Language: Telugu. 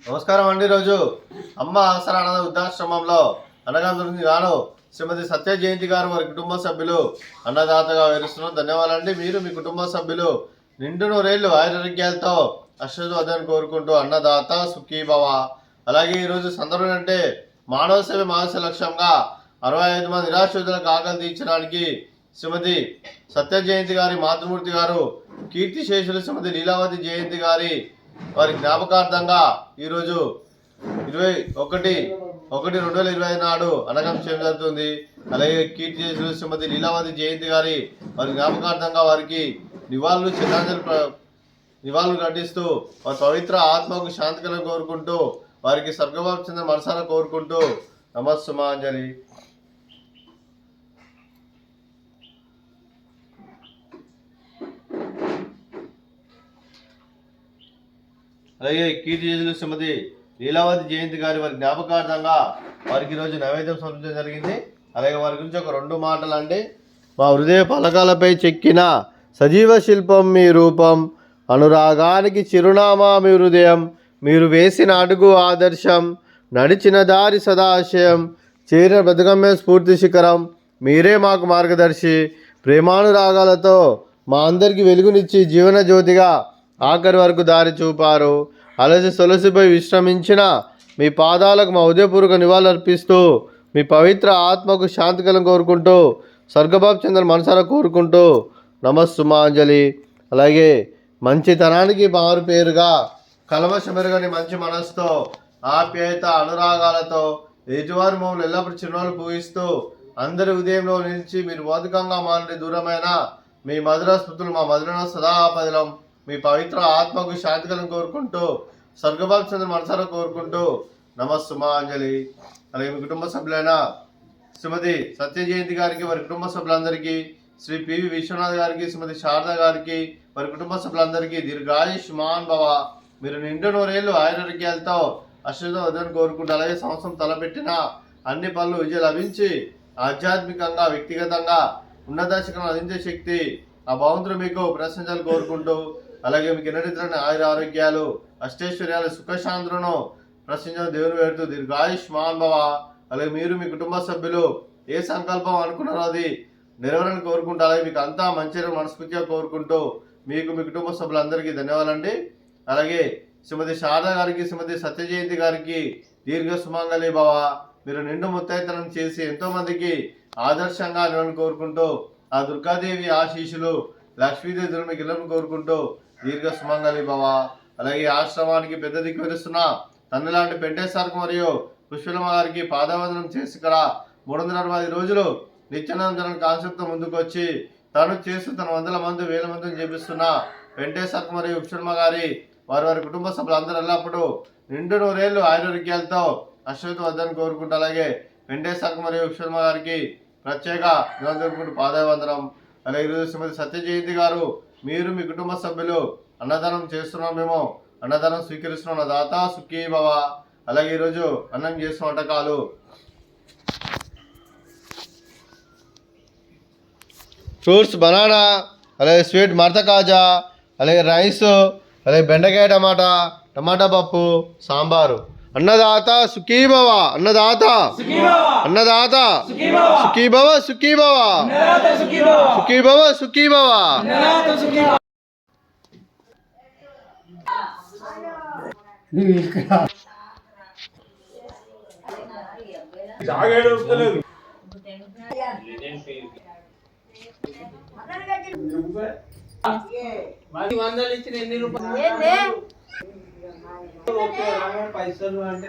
నమస్కారం అండి. రోజు అమ్మ ఆసరా అనాథ వృద్ధాశ్రమంలో అనగాంధ్రుని గాను శ్రీమతి సత్య జయంతి గారు వారి కుటుంబ సభ్యులు అన్నదాతగా వివరిస్తున్నారు. ధన్యవాదాలండి. మీరు మీ కుటుంబ సభ్యులు నిండు నూరేళ్లు ఆరోగ్యాలతో అశ్వదని కోరుకుంటూ అన్నదాత సుఖీభవ. అలాగే ఈరోజు సందర్భం అంటే మానవ సేవ మహాశయ లక్ష్యంగా 65 మంది నిరాశ్రితులకు ఆకలి తీర్చడానికి శ్రీమతి సత్య జయంతి గారి మాతృమూర్తి గారు కీర్తిశేషులు శ్రీమతి లీలావతి జయంతి గారి వారి జ్ఞాపకార్థంగా ఈరోజు 21/1/2025 నాడు అన్నదానం చేయడం జరుగుతుంది. అలాగే కీర్తిశేషులు శ్రీమతి లీలావతి జయంతి గారి వారి జ్ఞాపకార్థంగా వారికి నివాళులు ఘటిస్తూ వారి పవిత్ర ఆత్మకు శాంతి కలను కోరుకుంటూ వారికి స్వర్గవాసం చెందిన మనసారా కోరుకుంటూ నమస్సుమాంజలి. అలాగే కీర్తిశేషులు శ్రీమతి లీలావతి జయంతి గారి వారి జ్ఞాపకార్థంగా వారికి ఈరోజు నైవేద్యం సమర్పించడం జరిగింది. అలాగే వారి గురించి ఒక 2 మాటలు అండి. మా హృదయ పలకాలపై చెక్కిన సజీవ శిల్పం మీ రూపం, అనురాగానికి చిరునామా మీ హృదయం, మీరు వేసిన అడుగు ఆదర్శం, నడిచిన దారి సదాశయం, చేరిన బతుకమ్మే స్ఫూర్తి శిఖరం, మీరే మాకు మార్గదర్శి. ప్రేమానురాగాలతో మా అందరికీ వెలుగునిచ్చి జీవన జ్యోతిగా ఆఖరి వరకు దారి చూపారు. అలసి సొలసిపై విశ్రమించిన మీ పాదాలకు మా ఉదయపూర్వక నివాళులు అర్పిస్తూ మీ పవిత్ర ఆత్మకు శాంతి కలను కోరుకుంటూ స్వర్గబాబు చంద్ర మనసారా కోరుకుంటూ నమస్సుమాంజలి. అలాగే మంచితనానికి మారు పేరుగా కలమషమెరుగని మంచి మనసుతో ఆప్యాయత అనురాగాలతో ఎదుటివారు మమ్మల్ని ఎల్లప్పుడూ చిరునవ్వులు పూయిస్తూ అందరి ఉదయంలో నిలిచి మీరు బౌద్ధికంగా మానని దూరమైన మీ మధుర స్మృతులు మా మధుర సదాపదిలం. మీ పవిత్ర ఆత్మకు శాంతి కలను కోరుకుంటూ స్వర్గబాబు చంద్ర మనసారా కోరుకుంటూ నమస్సుమాంజలి. అలాగే మీ కుటుంబ సభ్యులైన శ్రీమతి సత్య జయంతి గారికి వారి కుటుంబ సభ్యులందరికీ, శ్రీ పివి విశ్వనాథ్ గారికి, శ్రీమతి శారద గారికి వారి కుటుంబ సభ్యులందరికీ దీర్ఘాయుష్మాన్ భవ. మీరు నిండు నూరేళ్లు ఆరోగ్యాలతో అశ్వదని కోరుకుంటూ అలాగే సంవత్సరం తలపెట్టిన అన్ని పనులు విజయం లభించి ఆధ్యాత్మికంగా వ్యక్తిగతంగా ఉన్నత శిఖరం అందించే శక్తి ఆ భగవంతుడు మీకు ప్రశంసలు కోరుకుంటూ అలాగే మీకు ఎన్నటితరని ఆరోగ్యాలు అష్టైశ్వర్యాలు సుఖశాంతులను ప్రశ్నించడం దేవుని వేడుతూ దీర్ఘాయుష్మాన్ భవ. అలాగే మీరు మీ కుటుంబ సభ్యులు ఏ సంకల్పం అనుకున్నారో అది నెరవేరని కోరుకుంటూ అలాగే మీకు అంతా మంచి మనస్ఫూర్తిగా కోరుకుంటూ మీకు మీ కుటుంబ సభ్యులందరికీ ధన్యవాదాలండి. అలాగే శ్రీమతి శారద గారికి, శ్రీమతి సత్య జయంతి గారికి దీర్ఘ సుమంగళి భవ. మీరు నిండు ముత్తైతనం చేసి ఎంతోమందికి ఆదర్శంగా నిలవని కోరుకుంటూ ఆ దుర్గాదేవి ఆశీస్సులు లక్ష్మీదేవి మీకు ఇళ్ళను కోరుకుంటూ దీర్ఘ సుమంగళి భవ. అలాగే ఆశ్రమానికి పెద్ద దిక్కు విరుస్తున్న తండ్రి లాంటి వెంకటేశ్వరకు మరియు పుష్పలమ్మ గారికి పాదవందనం చేసి ఇక్కడ 365 రోజులు నిత్యానందన కాన్సెప్ట్తో ముందుకు వచ్చి తను చేస్తూ తన 100 మంది 1000 మందిని చేపిస్తున్న వెంకటేశ్వరకు మరియు పుష్పలమ్మ గారి వారి కుటుంబ సభ్యులందరూ ఎల్లప్పుడూ నిండు నూరేళ్లు ఆరోగ్యాలతో అశ్వతి వద్దని కోరుకుంటూ అలాగే వెంకటేశ్వరకు మరియు పుష్పలమ్మ గారికి ప్రత్యేక జోరుకుంటూ పాదవందనం. అలాగే ఈరోజు శ్రీమతి సత్య జయంతి గారు మీరు మీ కుటుంబ సభ్యులు అన్నదానం చేస్తున్నాం, మేము అన్నదానం స్వీకరిస్తున్నాం, దాత సుఖీ భవ. అలాగే ఈరోజు అన్నం చేస్తున్న వంటకాలు ఫ్రూట్స్ బనానా, అలాగే స్వీట్ మడత కాజా, అలాగే రైస్, అలాగే బెండకాయ టమాటా పప్పు, సాంబారు. అన్నదాత సుఖీభవ, అన్నదాత అన్నదాత సుఖీభవ సుఖీభవ సుఖీభవ సుఖీభవ. వందలు ఇచ్చిన ఎన్ని రూపాయలు పైసలు అంటే